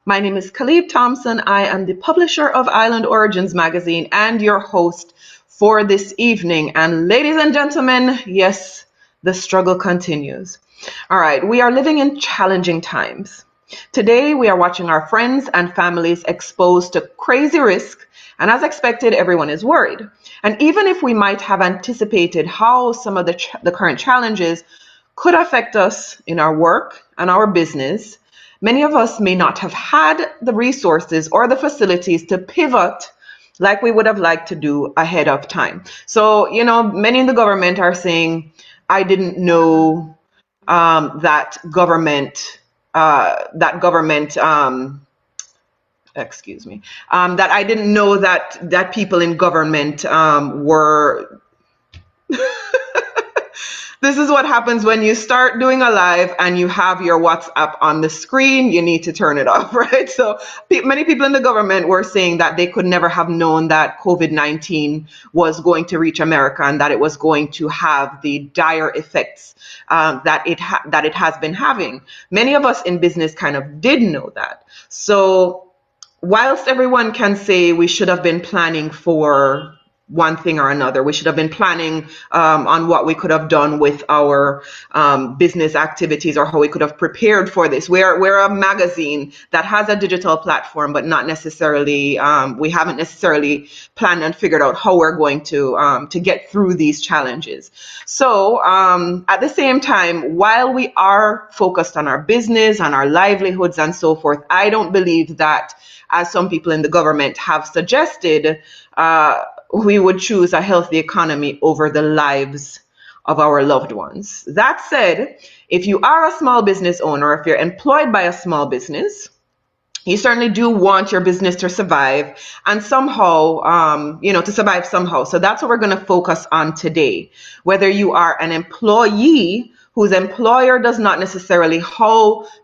My name is Calibe Thompson. I am the publisher of Island Origins magazine and your host for this evening. And ladies and gentlemen, yes, the struggle continues. All right, we are living in challenging times. Today, we are watching our friends and families exposed to crazy risk, and as expected, everyone is worried. And even if we might have anticipated how some of the current challenges could affect us in our work and our business, many of us may not have had the resources or the facilities to pivot like we would have liked to do ahead of time. So, many in the government are saying, I didn't know that government, that I didn't know that people in government were. This is what happens when you start doing a live and you have your WhatsApp on the screen. You need to turn it off, right? So many people in the government were saying that they could never have known that COVID-19 was going to reach America and that it was going to have the dire effects that it has been having. Many of us in business kind of did know that. So whilst everyone can say we should have been planning for one thing or another, we should have been planning on what we could have done with our business activities or how we could have prepared for this. We're a magazine that has a digital platform, but not necessarily, we haven't necessarily planned and figured out how we're going to get through these challenges. So at the same time, while we are focused on our business, on our livelihoods and so forth, I don't believe that, as some people in the government have suggested, we would choose a healthy economy over the lives of our loved ones. That said, if you are a small business owner, if you're employed by a small business, you certainly do want your business to survive and somehow, to survive somehow. So that's what we're going to focus on today. Whether you are an employee whose employer does not necessarily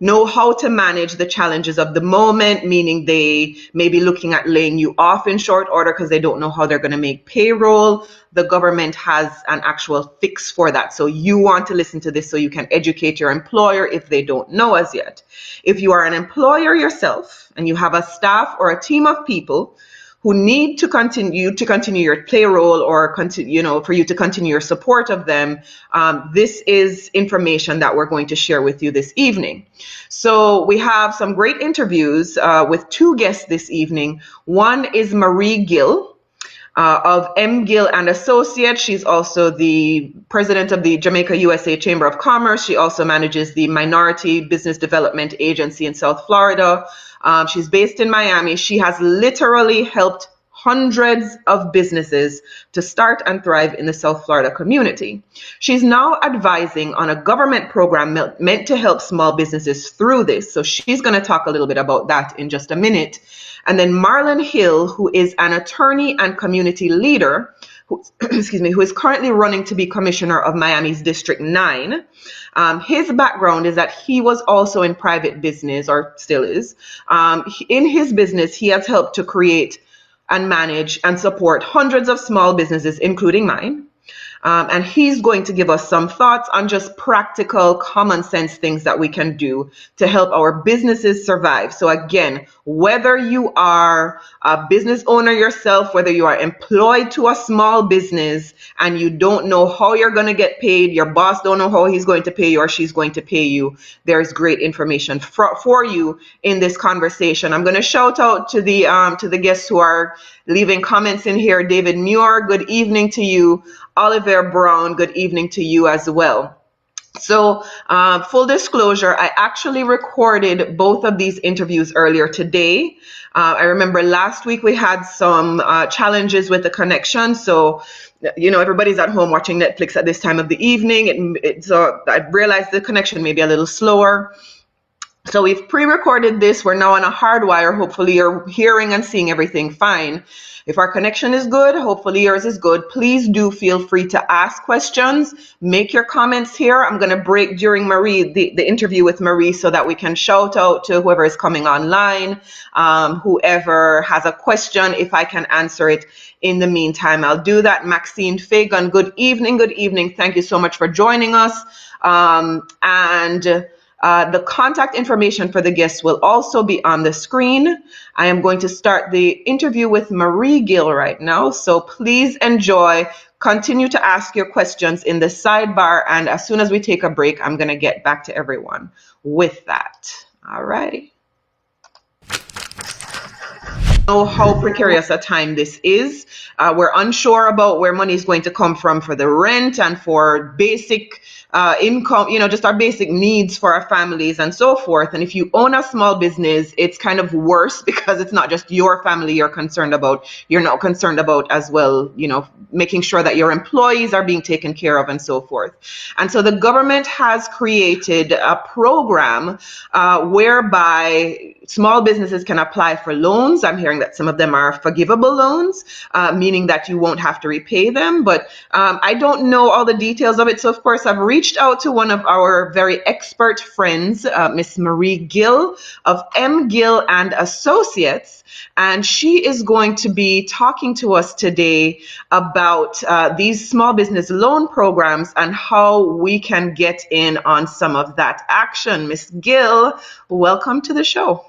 know how to manage the challenges of the moment, meaning they may be looking at laying you off in short order because they don't know how they're going to make payroll. The government has an actual fix for that. So you want to listen to this so you can educate your employer if they don't know as yet. If you are an employer yourself and you have a staff or a team of people who need to continue your payroll or for you to continue your support of them, this is information that we're going to share with you this evening. So we have some great interviews with two guests this evening. One is Marie Gill of Gill and Associates. She's also the president of the Jamaica USA Chamber of Commerce. She also manages the Minority Business Development Agency in South Florida. She's based in Miami. She has literally helped hundreds of businesses to start and thrive in the South Florida community. She's now advising on a government program meant to help small businesses through this. So she's going to talk a little bit about that in just a minute. And then Marlon Hill, who is an attorney and community leader, who is currently running to be commissioner of Miami's District 9. His background is that he was also in private business, or still is. In his business, he has helped to create and manage and support hundreds of small businesses, including mine. And he's going to give us some thoughts on just practical, common sense things that we can do to help our businesses survive. So again, whether you are a business owner yourself, whether you are employed to a small business and you don't know how you're going to get paid, your boss don't know how he's going to pay you or she's going to pay you, there's great information for you in this conversation. I'm going to shout out to the guests who are leaving comments in here. David Muir, good evening to you. Oliver Brown, good evening to you as well. So full disclosure, I actually recorded both of these interviews earlier today. I remember last week we had some challenges with the connection. So, everybody's at home watching Netflix at this time of the evening. So I realized the connection may be a little slower. So we've pre-recorded this. We're now on a hard wire. Hopefully you're hearing and seeing everything fine. If our connection is good, hopefully yours is good. Please do feel free to ask questions. Make your comments here. I'm going to break during the interview with Marie so that we can shout out to whoever is coming online, whoever has a question, if I can answer it in the meantime. I'll do that. Maxine Fagan, good evening. Good evening. Thank you so much for joining us. The contact information for the guests will also be on the screen. I am going to start the interview with Marie Gill right now, so please enjoy. Continue to ask your questions in the sidebar, and as soon as we take a break, I'm going to get back to everyone with that. All righty. Know how precarious a time this is. We're unsure about where money is going to come from for the rent and for basic income, just our basic needs for our families and so forth. And if you own a small business, it's kind of worse because it's not just your family you're concerned about. You're not concerned about as well, making sure that your employees are being taken care of and so forth. And so the government has created a program whereby small businesses can apply for loans. I'm hearing that some of them are forgivable loans, meaning that you won't have to repay them. But I don't know all the details of it. So, of course, I've reached out to one of our very expert friends, Miss Marie Gill of Gill and Associates. And she is going to be talking to us today about these small business loan programs and how we can get in on some of that action. Miss Gill, welcome to the show.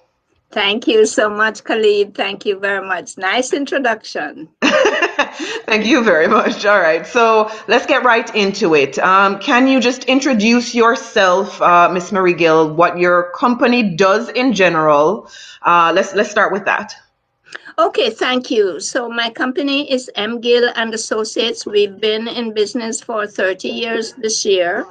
Thank you so much, Calibe. Thank you very much. Nice introduction. Thank you very much. All right, so let's get right into it. Can you just introduce yourself, Miss Marie Gill, what your company does in general? Let's start with that. Okay, thank you. So my company is Gill and Associates. We've been in business for 30 years this year,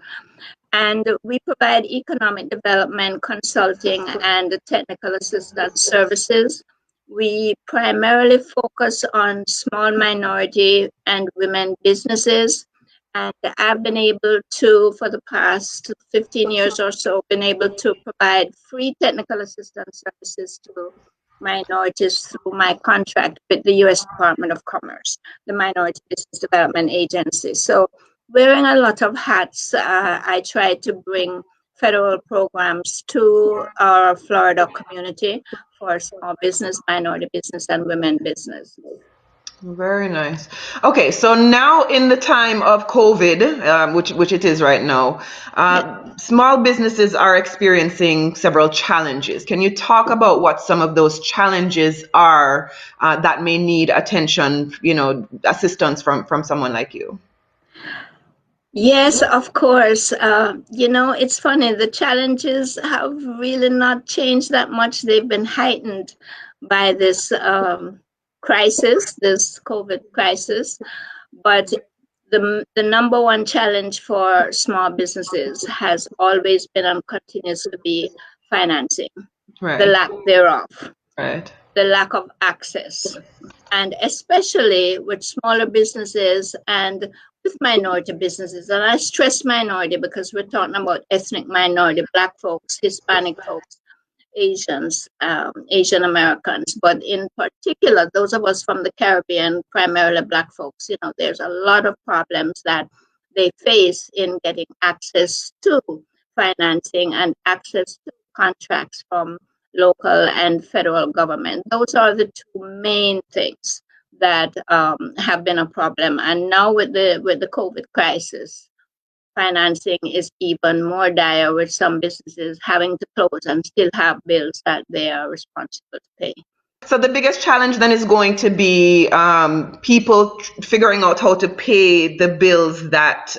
and we provide economic development, consulting, and technical assistance services. We primarily focus on small minority and women businesses. And I've been able to, for the past 15 years or so, been able to provide free technical assistance services to minorities through my contract with the U.S. Department of Commerce, the Minority Business Development Agency. So wearing a lot of hats, I try to bring federal programs to our Florida community for small business, minority business, and women business. Very nice. Okay, so now in the time of COVID, which it is right now, small businesses are experiencing several challenges. Can you talk about what some of those challenges are that may need attention, assistance from someone like you? Yes, of course. It's funny. The challenges have really not changed that much. They've been heightened by this crisis, this COVID crisis. But the number one challenge for small businesses has always been and continues to be financing, Right. the lack thereof, Right. the lack of access. And especially with smaller businesses and with minority businesses. And I stress minority because we're talking about ethnic minority, Black folks, Hispanic folks, Asians, Asian Americans. But in particular, those of us from the Caribbean, primarily Black folks, there's a lot of problems that they face in getting access to financing and access to contracts from local and federal government. Those are the two main things that have been a problem. And now with the COVID crisis, financing is even more dire, with some businesses having to close and still have bills that they are responsible to pay. So the biggest challenge then is going to be people figuring out how to pay the bills that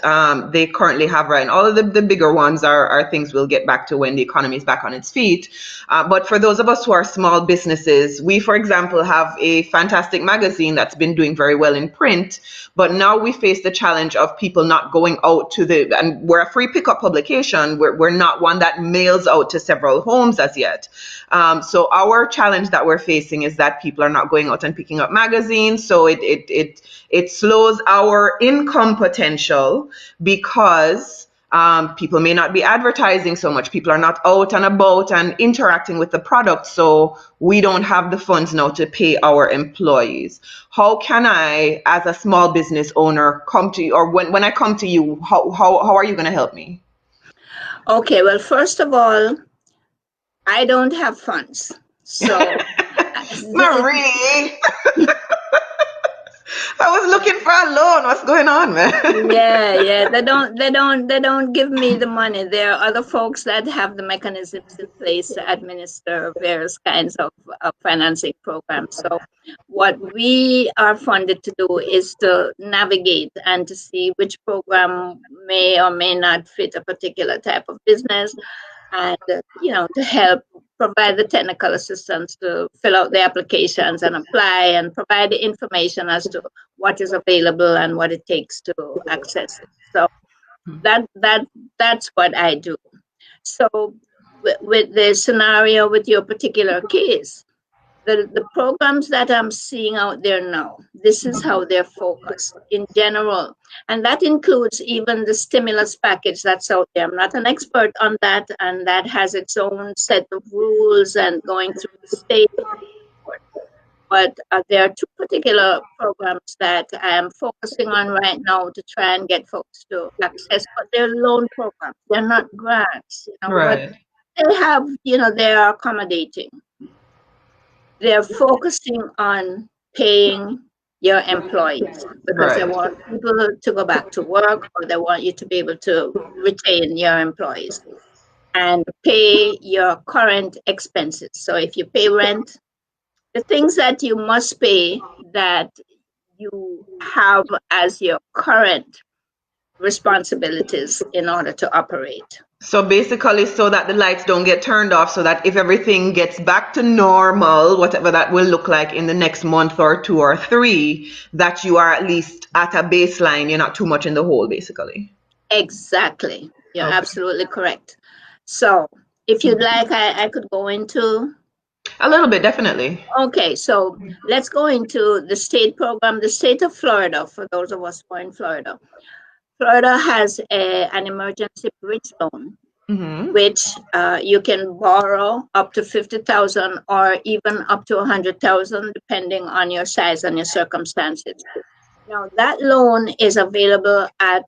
they currently have right now. All of the bigger ones are things we'll get back to when the economy is back on its feet. But for those of us who are small businesses, we, for example, have a fantastic magazine that's been doing very well in print. But now we face the challenge of people not going out and we're a free pickup publication. We're not one that mails out to several homes as yet. So our challenge that we're facing is that people are not going out and picking up magazines. So it slows our income potential because people may not be advertising so much. People are not out and about and interacting with the product. So we don't have the funds now to pay our employees. How can I, as a small business owner, come to you, or when I come to you, how are you going to help me? Okay, well, first of all, I don't have funds. So Marie. I was looking for a loan. What's going on, man? Yeah. They don't give me the money. There are other folks that have the mechanisms in place to administer various kinds of financing programs. So what we are funded to do is to navigate and to see which program may or may not fit a particular type of business, and to help provide the technical assistance to fill out the applications and apply, and provide the information as to what is available and what it takes to access it. So that's what I do. So with the scenario with your particular case, the programs that I'm seeing out there now, this is how they're focused in general. And that includes even the stimulus package that's out there. I'm not an expert on that, and that has its own set of rules and going through the state. But there are two particular programs that I am focusing on right now to try and get folks to access, but they're loan programs. They're not grants, but Right. they have, they are accommodating. They're focusing on paying your employees because they Right. want people to go back to work, or they want you to be able to retain your employees and pay your current expenses. So if you pay rent, the things that you must pay that you have as your current responsibilities in order to operate. So basically, so that the lights don't get turned off, so that if everything gets back to normal, whatever that will look like in the next month or two or three, that you are at least at a baseline. You're not too much in the hole, basically. Exactly. You're Okay. absolutely correct. So if you'd like, I could go into. A little bit, definitely. Okay, so let's go into the state program. The state of Florida, for those of us who are in Florida. Florida has an emergency bridge loan, Mm-hmm. which you can borrow up to 50,000 or even up to 100,000, depending on your size and your circumstances. Now, that loan is available at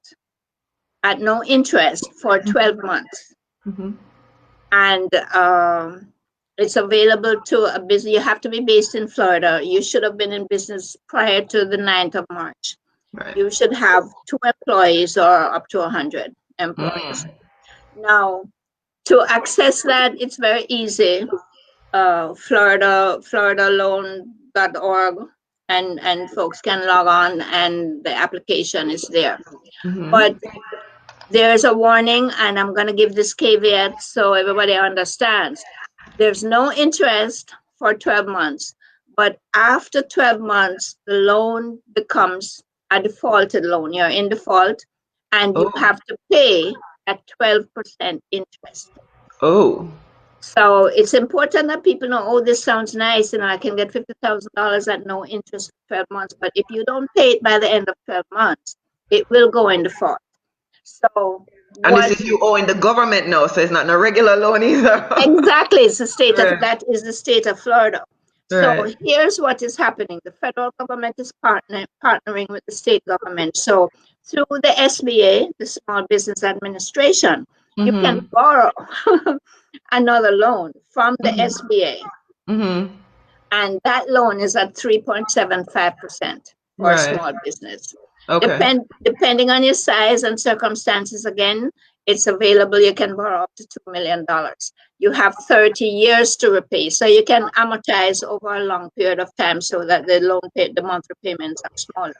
no interest for 12 months. Mm-hmm. And it's available to a business. You have to be based in Florida. You should have been in business prior to the 9th of March. Right. You should have 2 employees or up to 100 employees. Now, to access that, it's very easy. FloridaLoan.org, and folks can log on, and the application is there. Mm-hmm. But there's a warning, and I'm going to give this caveat so everybody understands. There's no interest for 12 months, but after 12 months, the loan becomes a defaulted loan. You're in default, and you have to pay at 12% interest. Oh. So it's important that people know, oh, this sounds nice, I can get $50,000 at no interest for 12 months. But if you don't pay it by the end of 12 months, it will go in default. So And this is you owing the government now, so it's not a regular loan either. Exactly, it's the state Right. of that is the state of Florida. So Right. here's what is happening: the federal government is partnering with the state government. So through the SBA, the Small Business Administration, you can borrow another loan from the SBA, Mm-hmm. and that loan is at 3.75% for a Right. small business. Okay. Depending on your size and circumstances, again, it's available. You can borrow up to $2 million. You have 30 years to repay, so you can amortize over a long period of time, so that the monthly payments are smaller.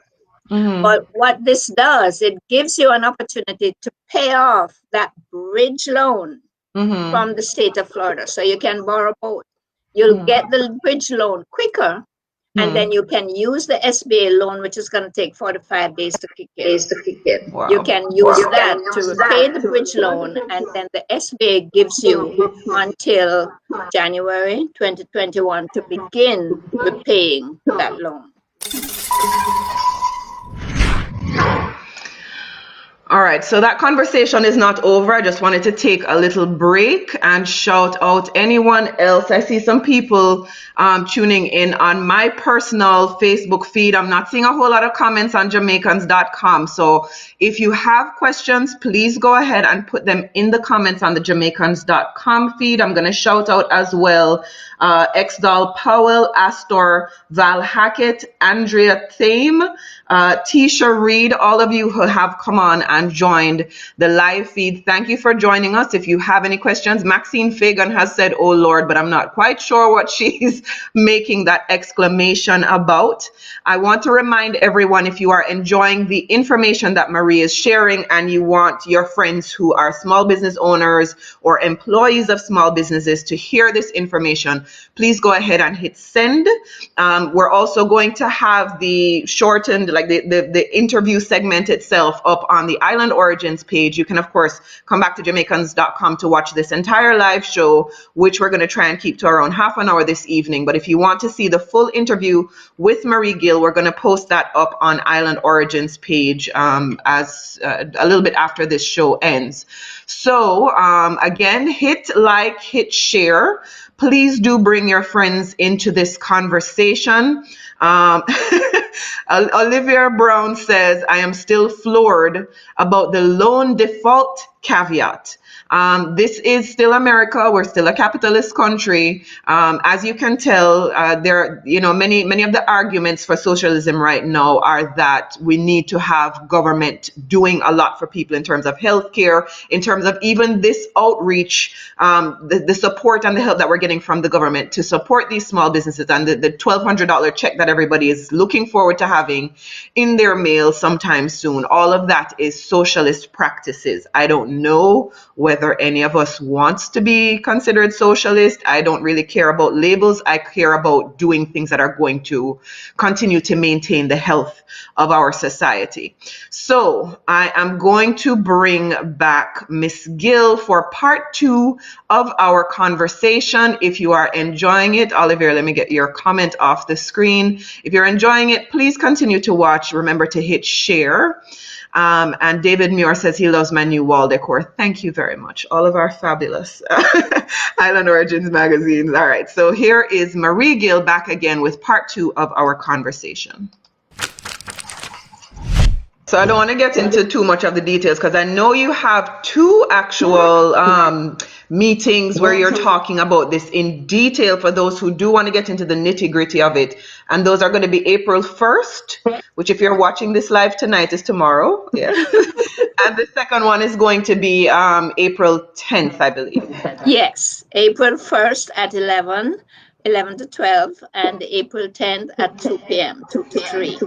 Mm-hmm. But what this does, it gives you an opportunity to pay off that bridge loan Mm-hmm. from the state of Florida. So you can borrow both. You'll get the bridge loan quicker, and then you can use the SBA loan, which is going to take 45 days to kick in. Wow. You can use that to repay the bridge loan, and then the SBA gives you until January 2021 to begin repaying that loan. All right, so that conversation is not over. I just wanted to take a little break and shout out anyone else. I see some people tuning in on my personal Facebook feed. I'm not seeing a whole lot of comments on Jamaicans.com. So if you have questions, please go ahead and put them in the comments on the Jamaicans.com feed. I'm going to shout out as well Exdal Powell, Astor, Val Hackett, Andrea Thame, Tisha Reed, all of you who have come on and joined the live feed. Thank you for joining us. If you have any questions, Maxine Fagan has said, "Oh Lord," but I'm not quite sure what she's making that exclamation about. I want to remind everyone, if you are enjoying the information that Marie is sharing and you want your friends who are small business owners or employees of small businesses to hear this information, please go ahead and hit send. We're also going to have the shortened, like the interview segment itself up on the Island Origins page. You can, of course, come back to Jamaicans.com to watch this entire live show, which we're going to try and keep to around half an hour this evening. But if you want to see the full interview with Marie Gill, we're going to post that up on Island Origins page as a little bit after this show ends. So again, hit like, hit share. Please do bring your friends into this conversation. Olivia Brown says, "I am still floored about the loan default caveat. This is still America. We're still a capitalist country. As you can tell, there, many of the arguments for socialism right now are that we need to have government doing a lot for people in terms of healthcare, in terms of even this outreach, the support and the help that we're getting from the government to support these small businesses, and the $1,200 check that everybody is looking forward to having in their mail sometime soon. All of that is socialist practices. I don't know whether any of us wants to be considered socialist. I don't really care about labels. I care about doing things that are going to continue to maintain the health of our society. So I am going to bring back Miss Gill for part 2 of our conversation. If you are enjoying it, Oliver, let me get your comment off the screen. If you're enjoying it, please continue to watch. Remember to hit share. And David Muir says he loves my new wall decor. Thank you very much. All of our fabulous Island Origins magazines. All right, so here is Marie Gill back again with part 2 of our conversation. So I don't want to get into too much of the details because I know you have 2 actual meetings where you're talking about this in detail for those who do want to get into the nitty-gritty of it. And those are going to be April 1st, which if you're watching this live tonight is tomorrow. Yeah. And the second one is going to be April 10th, I believe. Yes, April 1st at 11 to 12, and April 10th at 2 p.m., 2 to 3.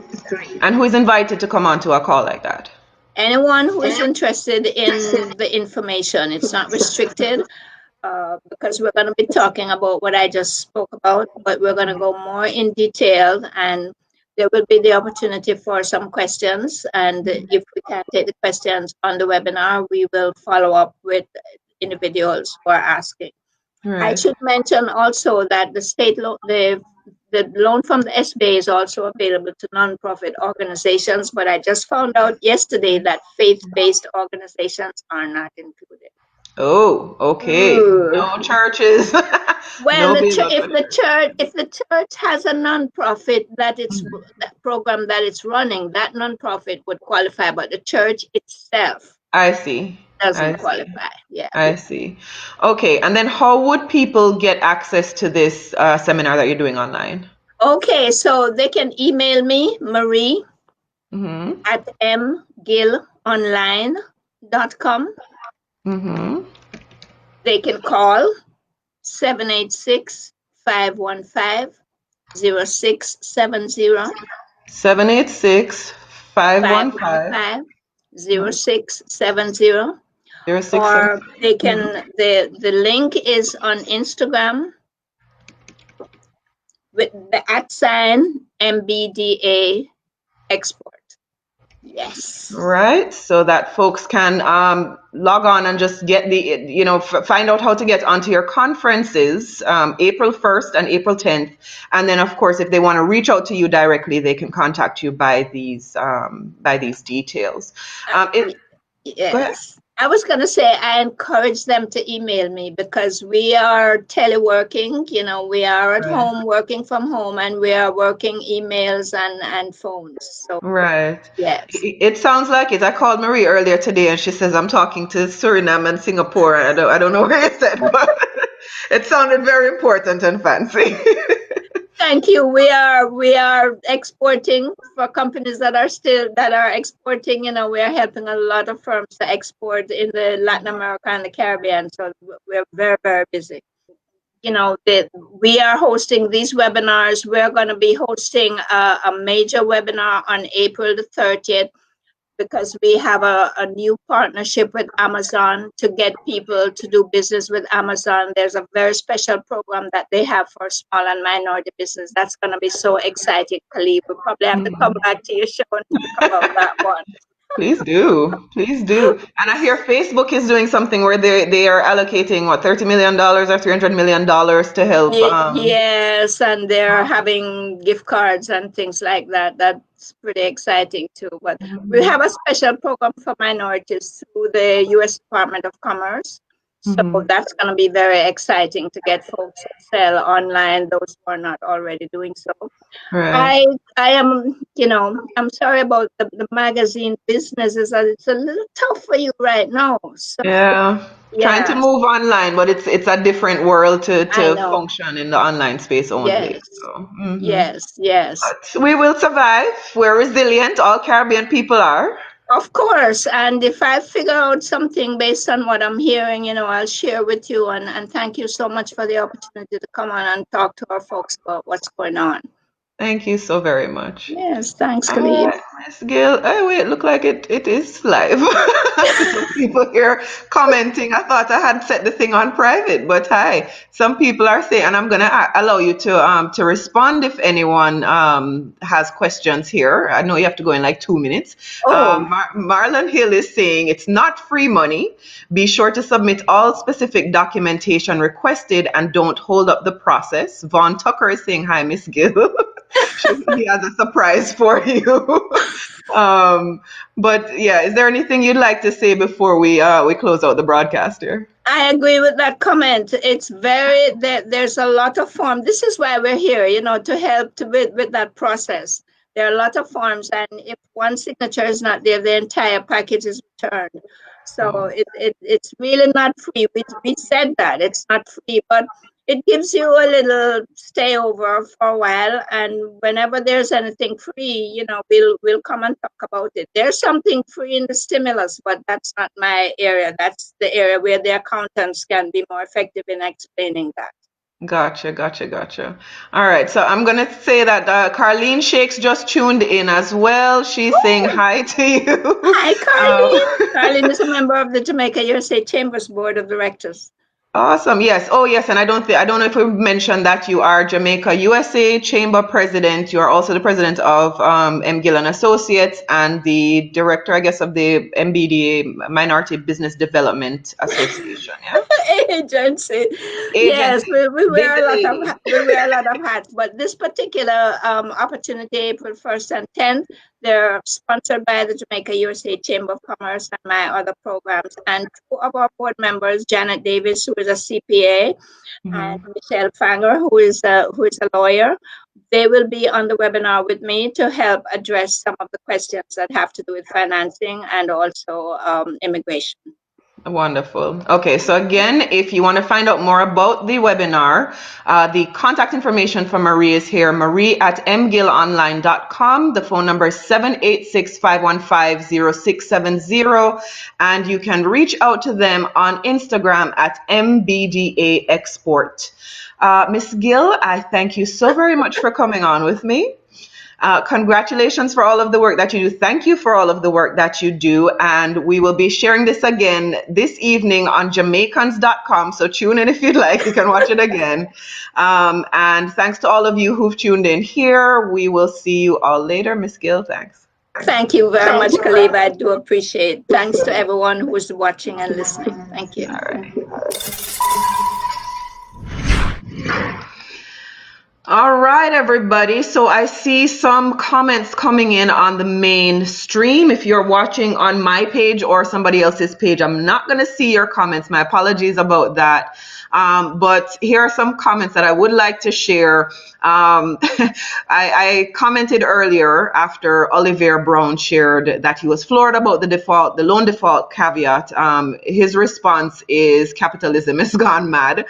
And who is invited to come on to a call like that? Anyone who is interested in the information. It's not restricted because we're going to be talking about what I just spoke about, but we're going to go more in detail, and there will be the opportunity for some questions. And if we can't take the questions on the webinar, we will follow up with individuals who are asking. Right. I should mention also that the state loan, the loan from the SBA is also available to nonprofit organizations, but I just found out yesterday that faith-based organizations are not included. Oh, okay. No churches. Well, no if the church has a nonprofit that program that it's running, that nonprofit would qualify, but the church itself, I see, doesn't qualify. Yeah, I see. Okay, and then how would people get access to this seminar that you're doing online? Okay, so they can email me, Marie, at mgillonline.com. They can call 786-515-0670. 786-515-0670. Or they can, the link is on Instagram with the @ MBDA export. Yes. Right, so that folks can log on and just get the, find out how to get onto your conferences, April 1st and April 10th. And then, of course, if they want to reach out to you directly, they can contact you by these details. Go ahead. Yes. I was going to say I encourage them to email me because we are teleworking, we are at Right. home working from home and we are working emails and phones. So, Right. yes. It sounds like it. I called Marie earlier today and she says I'm talking to Suriname and Singapore. I don't know where you said, but it sounded very important and fancy. Thank you. We are exporting for companies that are exporting. We are helping a lot of firms to export in the Latin America and the Caribbean. So we're very, very busy. We are hosting these webinars. We're going to be hosting a major webinar on April the 30th because we have a new partnership with Amazon to get people to do business with Amazon. There's a very special program that they have for small and minority business. That's going to be so exciting, Calibe. We'll probably have to come back to your show and talk about that one. Please do. Please do. And I hear Facebook is doing something where they are allocating what, $30 million or $300 million to help. Yes, and they're having gift cards and things like that. That's pretty exciting too. But we have a special program for minorities through the U.S. Department of Commerce. So Mhm. that's going to be very exciting to get folks to sell online, those who are not already doing so. Right. I am, I'm sorry about the magazine business. It's a little tough for you right now. So, Yeah. Trying to yeah, move online, but it's a different world I to know. function in the online space only. Yes, So, yes, yes. but we will survive. We're resilient. All Caribbean people are. Of course, and if I figure out something based on what I'm hearing, I'll share with you. And thank you so much for the opportunity to come on and talk to our folks about what's going on. Thank you so very much. Yes, thanks, All Khalid. right, Miss Gill. Oh wait, look like it is live. I see some people here commenting. I thought I had set the thing on private, but hi, some people are saying, and I'm gonna allow you to respond if anyone has questions here. I know you have to go in like 2 minutes. Oh, Marlon Hill is saying it's not free money. Be sure to submit all specific documentation requested and don't hold up the process. Vaughn Tucker is saying hi, Miss Gill. He has a surprise for you. um, but yeah, is there anything you'd like to say before we close out the broadcast here? I agree with that comment. There's a lot of forms. This is why we're here, to help with that process. There are a lot of forms, and if one signature is not there, the entire package is returned. So Oh, it's really not free. We said that it's not free, but it gives you a little stay over for a while. And whenever there's anything free, we'll come and talk about it. There's something free in the stimulus, but that's not my area. That's the area where the accountants can be more effective in explaining that. gotcha. All right, so I'm gonna say that Carlene Shakes just tuned in as well. She's saying hi to you. Hi, Um, Carlene. Carlene is a member of the Jamaica USA Chambers Board of Directors. Awesome. Yes. Oh, yes. And I don't know if we mentioned that you are Jamaica USA Chamber President. You are also the president of Gill and Associates and the director, I guess, of the MBDA Minority Business Development Association. Yeah. Agency. Yes, Agency. we wear Busy a lot lady. of hats, but this particular opportunity, April 1st and 10th, they're sponsored by the Jamaica USA Chamber of Commerce and my other programs. And two of our board members, Janet Davis, who is a CPA, and Mhm. Michelle Fanger, who is a lawyer, they will be on the webinar with me to help address some of the questions that have to do with financing and also immigration. Wonderful. Okay, so again, if you want to find out more about the webinar, the contact information for Marie is here, marie at mgillonline.com. The phone number is 786-515-0670, and you can reach out to them on Instagram at MBDA Export. Miss Gill, I thank you so very much for coming on with me. Congratulations for all of the work that you do. Thank you for all of the work that you do. And we will be sharing this again this evening on Jamaicans.com. So tune in if you'd like. You can watch it again. And thanks to all of you who've tuned in here. We will see you all later. Miss Gill, thanks. Thank you very much, Khalib. I do appreciate it. Thanks to everyone who is watching and listening. Thank you. All right. All right, everybody. So I see some comments coming in on the main stream. If you're watching on my page or somebody else's page, I'm not going to see your comments. My apologies about that. But here are some comments that I would like to share. I commented earlier after Olivier Brown shared that he was floored about the loan default caveat. His response is capitalism has gone mad.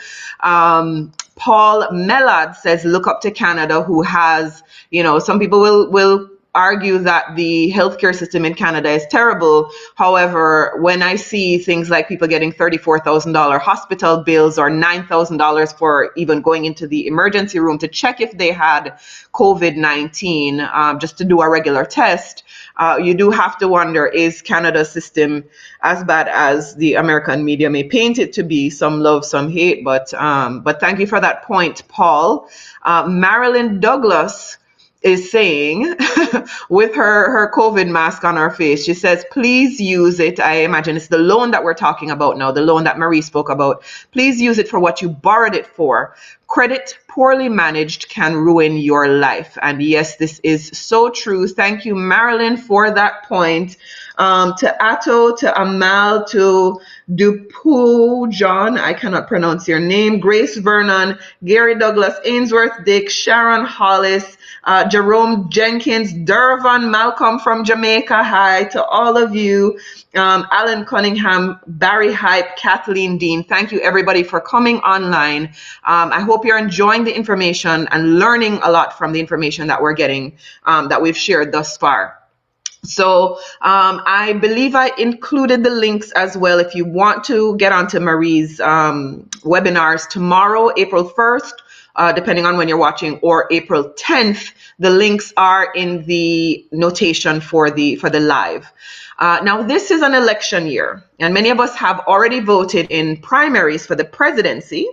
Paul Mellard says, look up to Canada, who has, some people will argue that the healthcare system in Canada is terrible. However, when I see things like people getting $34,000 hospital bills or $9,000 for even going into the emergency room to check if they had COVID-19, just to do a regular test, you do have to wonder, is Canada's system as bad as the American media may paint it to be? Some love, some hate, but thank you for that point, Paul. Marilyn Douglas is saying with her COVID mask on her face, she says, please use it. I imagine it's the loan that we're talking about now, the loan that Marie spoke about. Please use it for what you borrowed it for. Credit poorly managed can ruin your life. And yes, this is so true. Thank you, Marilyn, for that point. To Atto, to Amal, to Dupu, John, I cannot pronounce your name, Grace Vernon, Gary Douglas, Ainsworth Dick, Sharon Hollis, Jerome Jenkins, Durvan Malcolm from Jamaica, hi to all of you, Alan Cunningham, Barry Hype, Kathleen Dean. Thank you everybody for coming online. I hope you're enjoying the information and learning a lot from the information that we're getting, that we've shared thus far. So I believe I included the links as well. If you want to get onto Marie's webinars tomorrow, April 1st, depending on when you're watching, or April 10th, the links are in the notation for the live. Now, this is an election year, and many of us have already voted in primaries for the presidency.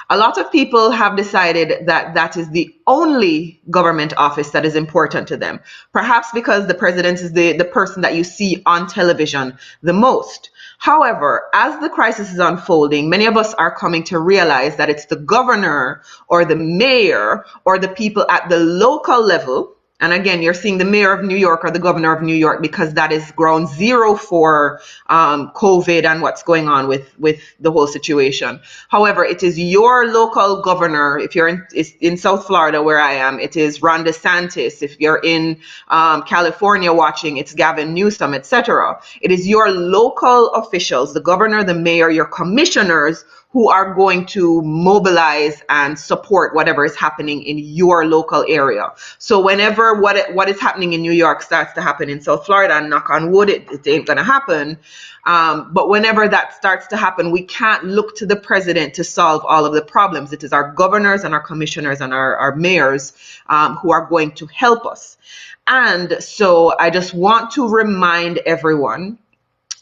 A lot of people have decided that that is the only government office that is important to them, perhaps because the president is the person that you see on television the most. However, as the crisis is unfolding, many of us are coming to realize that it's the governor or the mayor or the people at the local level. And again, you're seeing the mayor of New York or the governor of New York because that is ground zero for COVID and what's going on with the whole situation. However, it is your local governor. If you're in South Florida, where I am, it is Ron DeSantis. If you're in California watching, it's Gavin Newsom, etc. It is your local officials, the governor, the mayor, your commissioners, who are going to mobilize and support whatever is happening in your local area. So whenever what is happening in New York starts to happen in South Florida, and knock on wood, it ain't gonna happen. But whenever that starts to happen, we can't look to the president to solve all of the problems. It is our governors and our commissioners and our mayors who are going to help us. And so I just want to remind everyone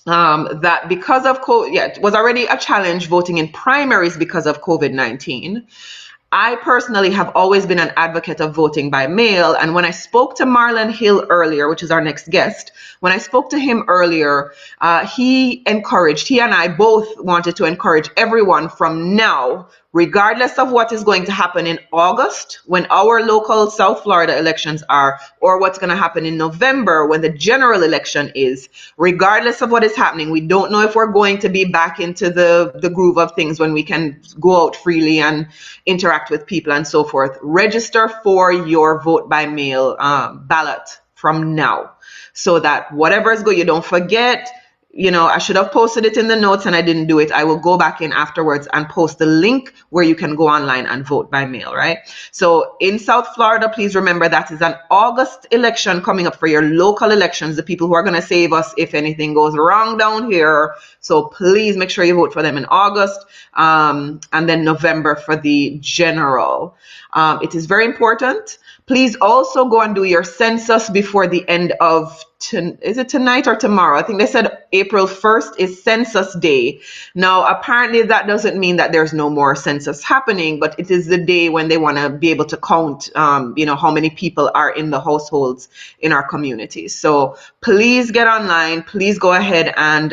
that because of it was already a challenge voting in primaries because of COVID-19. I personally have always been an advocate of voting by mail. And when I spoke to Marlon Hill earlier, which is our next guest, when I spoke to him earlier, he and I both wanted to encourage everyone from now, regardless of what is going to happen in August, when our local South Florida elections are, or what's going to happen in November when the general election is, regardless of what is happening, we don't know if we're going to be back into the groove of things when we can go out freely and interact with people and so forth. Register for your vote by mail ballot from now, so that whatever is good, you don't forget. I should have posted it in the notes and I didn't do it. I will go back in afterwards and post the link where you can go online and vote by mail, right? So in South Florida, please remember that is an August election coming up for your local elections, the people who are going to save us if anything goes wrong down here. So please make sure you vote for them in August, and then November for the general. It is very important. Please also go and do your census before the end of, is it tonight or tomorrow? I think they said April 1st is census day. Now, apparently that doesn't mean that there's no more census happening, but it is the day when they want to be able to count, how many people are in the households in our communities. So please get online. Please go ahead and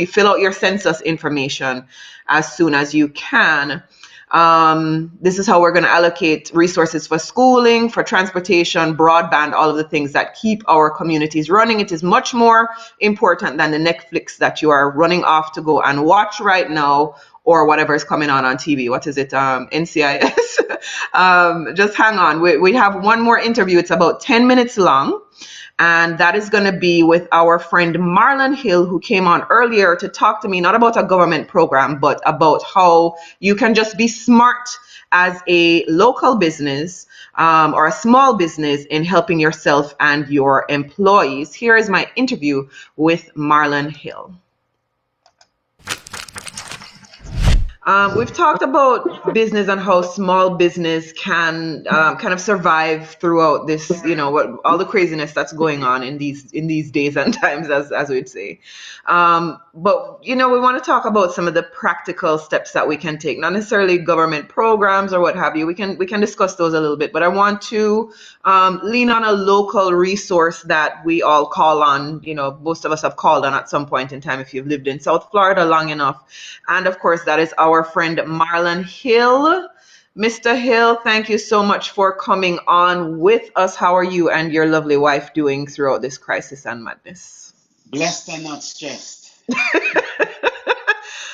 fill out your census information as soon as you can. This is how we're going to allocate resources for schooling, for transportation, broadband, all of the things that keep our communities running. It is much more important than the Netflix that you are running off to go and watch right now, or whatever is coming on TV. What is it? NCIS. Just hang on. We have one more interview. It's about 10 minutes long. And that is going to be with our friend Marlon Hill, who came on earlier to talk to me, not about a government program, but about how you can just be smart as a local business or a small business in helping yourself and your employees. Here is my interview with Marlon Hill. We've talked about business and how small business can kind of survive throughout this, all the craziness that's going on in these days and times, as we'd say. But we want to talk about some of the practical steps that we can take, not necessarily government programs or what have you. We can discuss those a little bit, but I want to lean on a local resource that we all call on. Most of us have called on at some point in time if you've lived in South Florida long enough. And of course, that is our friend Marlon Hill. Mr. Hill, thank you so much for coming on with us. How are you and your lovely wife doing throughout this crisis and madness? Blessed and not stressed.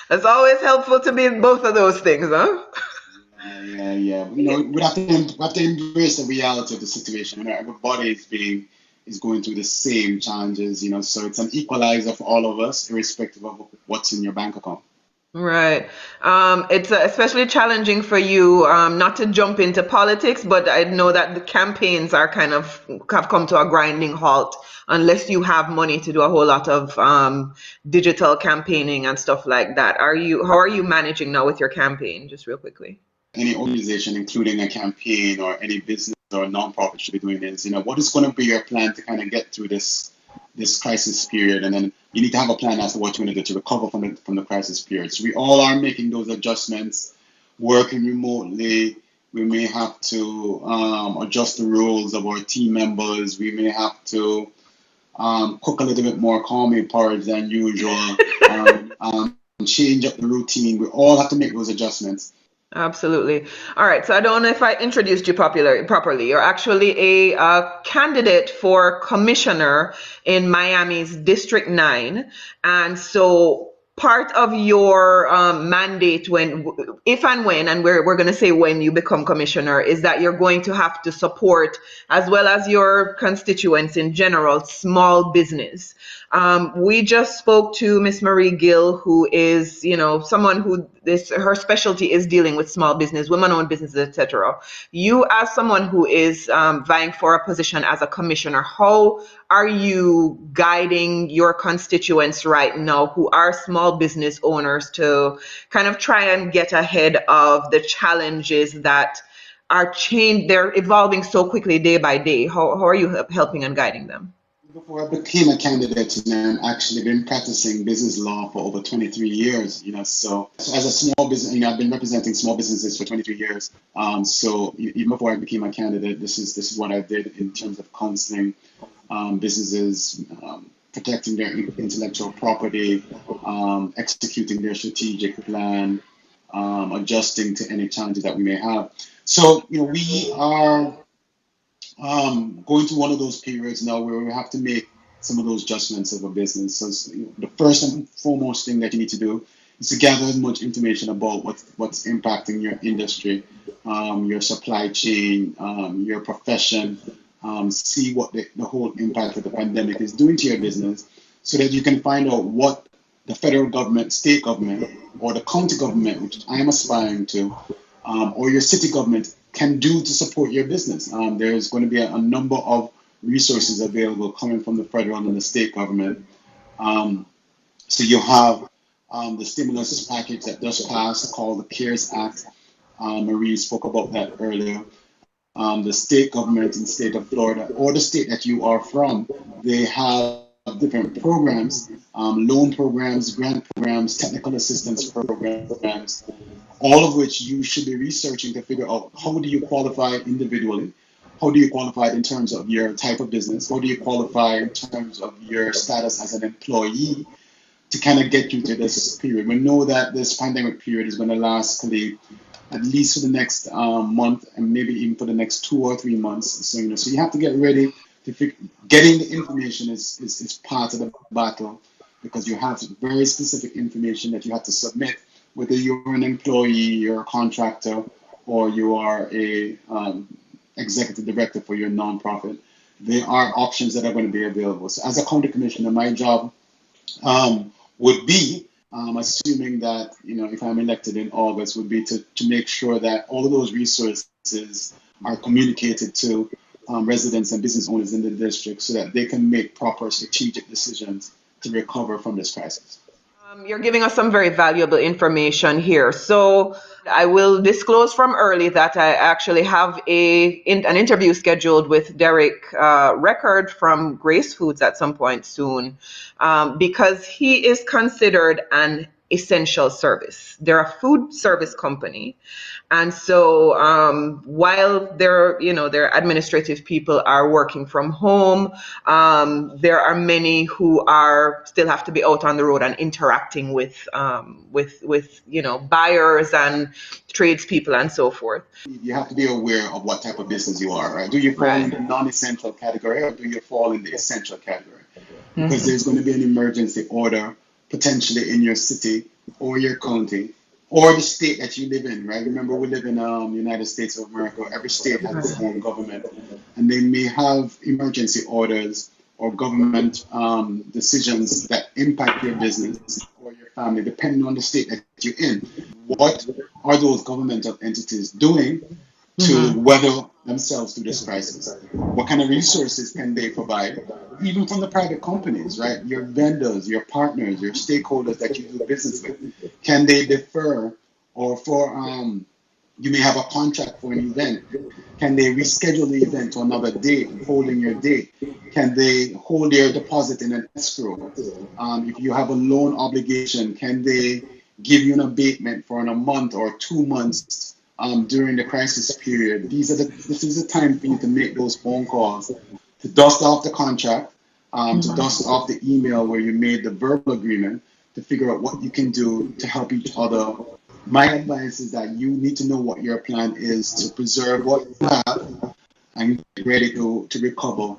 It's always helpful to be in both of those things, huh? Yeah. We have to embrace the reality of the situation. Everybody is going through the same challenges, so it's an equalizer for all of us, irrespective of what's in your bank account. Right. It's especially challenging for you, not to jump into politics, but I know that the campaigns have come to a grinding halt unless you have money to do a whole lot of digital campaigning and stuff like that. How are you managing now with your campaign? Just real quickly. Any organization, including a campaign or any business or nonprofit, should be doing this. What is going to be your plan to kind of get through this crisis period, and then you need to have a plan as to what you're going to do to recover from the crisis period. So we all are making those adjustments, working remotely. We may have to adjust the roles of our team members. We may have to cook a little bit more calming porridge than usual, change up the routine. We all have to make those adjustments. Absolutely. All right. So I don't know if I introduced you properly. You're actually a candidate for commissioner in Miami's District 9. And so part of your mandate if and when, and we're going to say when you become commissioner, is that you're going to have to support, as well as your constituents in general, small business. We just spoke to Miss Marie Gill, who is, someone who her specialty is dealing with small business, women-owned businesses, etc. You, as someone who is vying for a position as a commissioner, how are you guiding your constituents right now who are small business owners to kind of try and get ahead of the challenges that they're evolving so quickly day by day? How are you helping and guiding them? Before I became a candidate, I've actually been practicing business law for over 23 years, so as a small business, I've been representing small businesses for 23 years. So even before I became a candidate, this is what I did in terms of counseling businesses, protecting their intellectual property, executing their strategic plan, adjusting to any challenges that we may have. So, we are going through one of those periods now where we have to make some of those adjustments of a business. So the first and foremost thing that you need to do is to gather as much information about what's impacting your industry, your supply chain, your profession, see what the whole impact of the pandemic is doing to your business, so that you can find out what the federal government, state government, or the county government, which I am aspiring to, or your city government can do to support your business. There's going to be a number of resources available coming from the federal and the state government. So you have the stimulus package that just passed called the CARES Act. Marie spoke about that earlier. The state government in the state of Florida, or the state that you are from, they have different programs, loan programs, grant programs, technical assistance programs, all of which you should be researching to figure out how do you qualify individually, how do you qualify in terms of your type of business, how do you qualify in terms of your status as an employee to kind of get you to this period. We know that this pandemic period is going to last at least for the next month, and maybe even for the next 2 or 3 months. So so you have to get ready to getting the information is part of the battle, because you have very specific information that you have to submit, whether you're an employee, you're a contractor, or you are a executive director for your nonprofit. There are options that are going to be available. So as a county commissioner, my job would be, assuming that, if I'm elected in August, would be to make sure that all of those resources are communicated to residents and business owners in the district, so that they can make proper strategic decisions to recover from this crisis. You're giving us some very valuable information here. So I will disclose from early that I actually have an interview scheduled with Derek Record from Grace Foods at some point soon, because he is considered an essential service. They're a food service company. And so while their administrative people are working from home, there are many who still have to be out on the road and interacting with buyers and tradespeople and so forth. You have to be aware of what type of business you are, right? Do you fall in the non-essential category, or do you fall in the essential category? Because there's going to be an emergency order potentially in your city or your county or the state that you live in, right? Remember, we live in the United States of America. Every state has its own government, and they may have emergency orders or government decisions that impact your business or your family, depending on the state that you're in. What are those governmental entities doing to weather themselves through this crisis? What kind of resources can they provide, even from the private companies, right? Your vendors, your partners, your stakeholders that you do business with. Can they defer, or you may have a contract for an event. Can they reschedule the event to another date, holding your date? Can they hold their deposit in an escrow? If you have a loan obligation, can they give you an abatement for a month or 2 months during the crisis period? This is the time for you to make those phone calls, to dust off the contract, to dust off the email where you made the verbal agreement, to figure out what you can do to help each other. My advice is that you need to know what your plan is to preserve what you have and get ready to recover,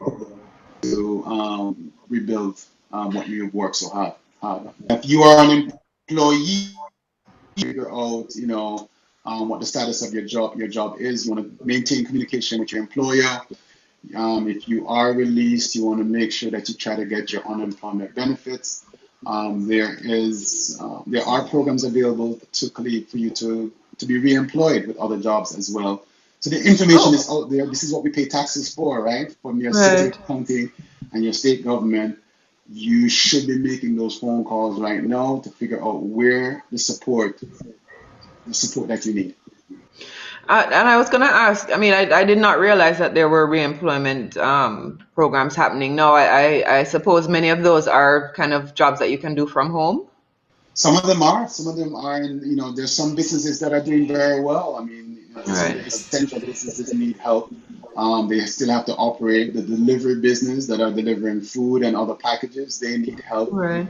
to rebuild what you've worked so hard. If you are an employee, figure out, what the status of your job is. You want to maintain communication with your employer. If you are released, you want to make sure that you try to get your unemployment benefits. There are programs available for you to be re-employed with other jobs as well. So the information is out there. This is what we pay taxes for, right? From your city, county, and your state government. You should be making those phone calls right now to figure out where the support that you need. And I was going to ask, I did not realize that there were reemployment programs happening. No, I suppose many of those are kind of jobs that you can do from home. Some of them are. Some of them are. And, there's some businesses that are doing very well. Some essential businesses need help. They still have to operate. The delivery business that are delivering food and other packages, they need help. Right.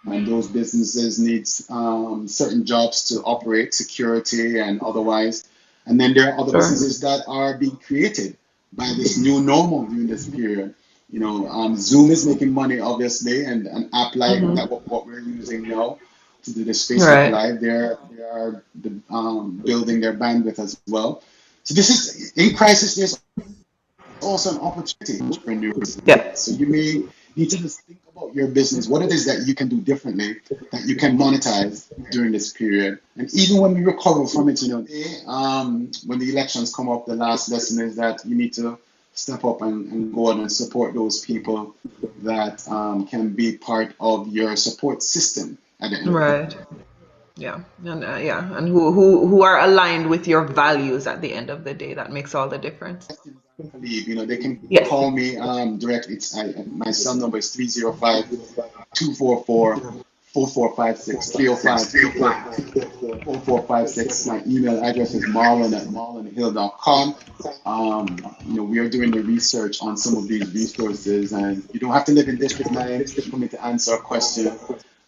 And those businesses need certain jobs to operate, security and otherwise. And then there are other businesses that are being created by this new normal during this period. Zoom is making money, obviously, and an app like that, what we're using now to do this Facebook Live, they are building their bandwidth as well. So this is, in crisis, there's also an opportunity for new business. Yeah. So you may need to just think about your business, what it is that you can do differently, that you can monetize during this period. And even when we recover from it, when the elections come up, the last lesson is that you need to step up and go out and support those people that can be part of your support system at the end. Right. Yeah. And who are aligned with your values at the end of the day. That makes all the difference. Calibe, they can call me directly. My cell number is 305-244-4456, 305-244-4456. My email address is marlon@marlonhill.com. We are doing the research on some of these resources, and you don't have to live in District 9 for me to answer a question.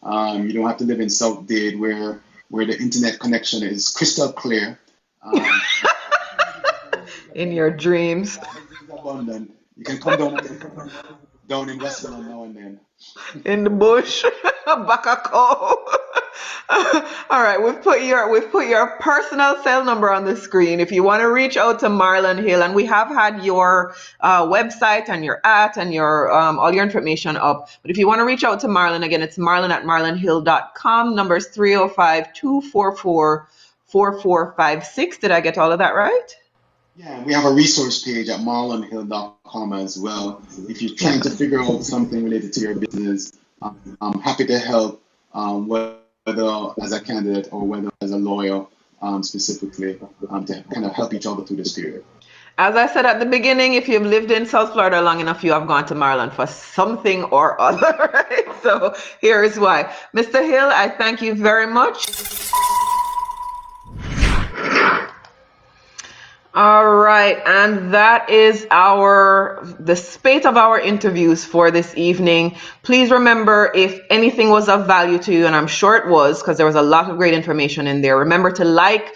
You don't have to live in South Dade, where where the internet connection is crystal clear. In your dreams. It's abundant. You can come down in Westfield now and then. In the bush, back a cow. All right, we've put your personal cell number on the screen. If you want to reach out to Marlon Hill, and we have had your website and your and your all your information up. But if you want to reach out to Marlon, again, it's marlon@marlonhill.com. Number is 305-244-4456. Did I get all of that right? Yeah, we have a resource page at marlonhill.com as well. If you're trying to figure out something related to your business, I'm happy to help, whether as a candidate or whether as a lawyer, specifically, to kind of help each other through this period. As I said at the beginning, if you've lived in South Florida long enough, you have gone to Marlon for something or other, right? So here is why. Mr. Hill, I thank you very much. All right, and that is the spate of our interviews for this evening. Please remember, if anything was of value to you, and I'm sure it was, because there was a lot of great information in there, remember to like,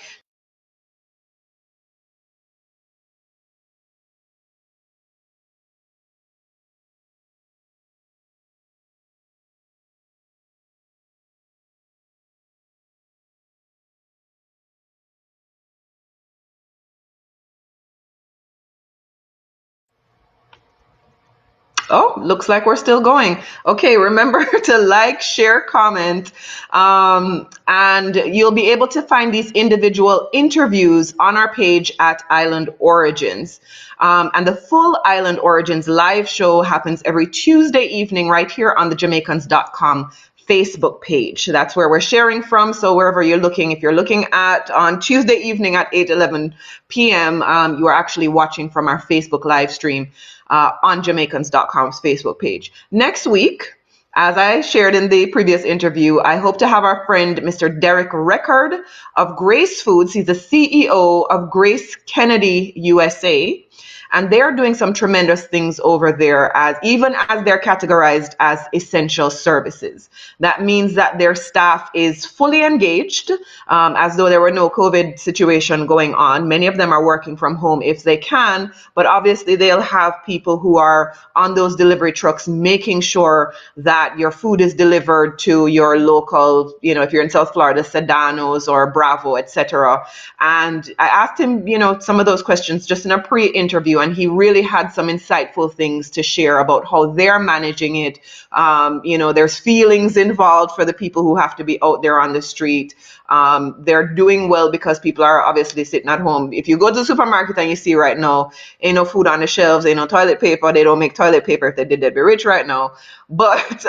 oh, looks like we're still going. Okay, remember to like, share, comment, and you'll be able to find these individual interviews on our page at Island Origins. And the full Island Origins live show happens every Tuesday evening right here on the Jamaicans.com Facebook page. So that's where we're sharing from. So wherever you're looking, if you're looking at on Tuesday evening at 8:11 p.m., you are actually watching from our Facebook live stream on Jamaicans.com's Facebook page. Next week, as I shared in the previous interview, I hope to have our friend Mr. Derek Record of Grace Foods. He's the CEO of Grace Kennedy USA. And they're doing some tremendous things over there, even as they're categorized as essential services. That means that their staff is fully engaged, as though there were no COVID situation going on. Many of them are working from home if they can, but obviously they'll have people who are on those delivery trucks making sure that your food is delivered to your local, if you're in South Florida, Sedanos or Bravo, etc. And I asked him, some of those questions just in a pre-interview, and he really had some insightful things to share about how they're managing it. There's feelings involved for the people who have to be out there on the street. They're doing well because people are obviously sitting at home. If you go to the supermarket and you see right now, ain't no food on the shelves, ain't no toilet paper. They don't make toilet paper. If they did, they'd be rich right now. But,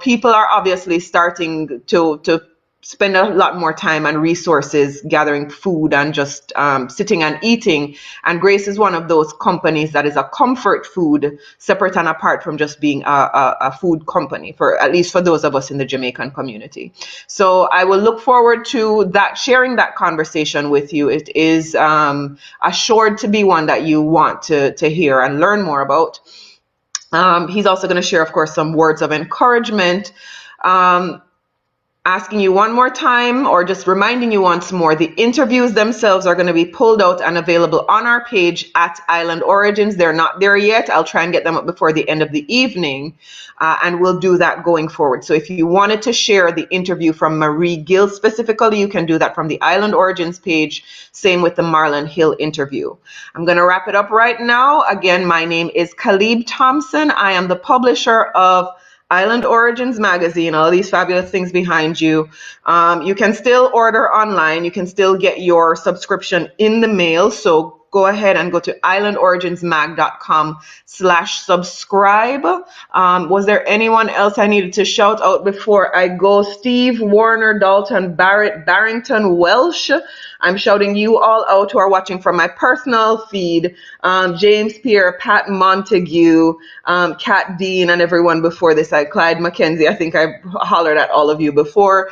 people are obviously starting to spend a lot more time and resources gathering food and just sitting and eating. And Grace is one of those companies that is a comfort food, separate and apart from just being a food company, at least for those of us in the Jamaican community. So I will look forward to sharing that conversation with you. It is assured to be one that you want to hear and learn more about. He's also going to share, of course, some words of encouragement. Asking you one more time, or just reminding you once more, the interviews themselves are going to be pulled out and available on our page at Island Origins. They're not there yet. I'll try and get them up before the end of the evening, and we'll do that going forward. So if you wanted to share the interview from Marie Gill specifically, you can do that from the Island Origins page. Same with the Marlon Hill interview. I'm going to wrap it up right now. Again, my name is Calibe Thompson. I am the publisher of Island Origins magazine, all these fabulous things behind you. You can still order online. You can still get your subscription in the mail. So go ahead and go to islandoriginsmag.com/subscribe. Was there anyone else I needed to shout out before I go? Steve, Warner, Dalton, Barrett, Barrington, Welsh. I'm shouting you all out who are watching from my personal feed. James Pierre, Pat Montague, Kat Dean, and everyone before this. Clyde McKenzie, I think I hollered at all of you before.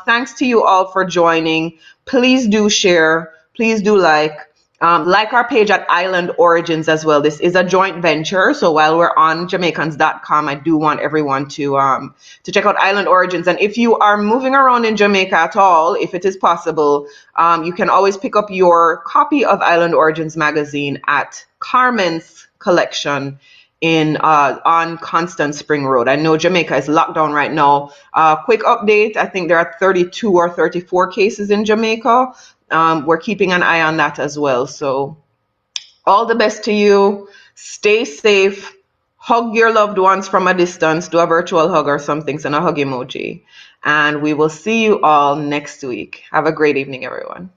Thanks to you all for joining. Please do share. Please do like. Like our page at Island Origins as well. This is a joint venture. So while we're on Jamaicans.com, I do want everyone to check out Island Origins. And if you are moving around in Jamaica at all, if it is possible, you can always pick up your copy of Island Origins magazine at Carmen's Collection in on Constant Spring Road. I know Jamaica is locked down right now. Quick update, I think there are 32 or 34 cases in Jamaica. We're keeping an eye on that as well. So all the best to you. Stay safe. Hug your loved ones from a distance. Do a virtual hug or something. Send a hug emoji. And we will see you all next week. Have a great evening, everyone.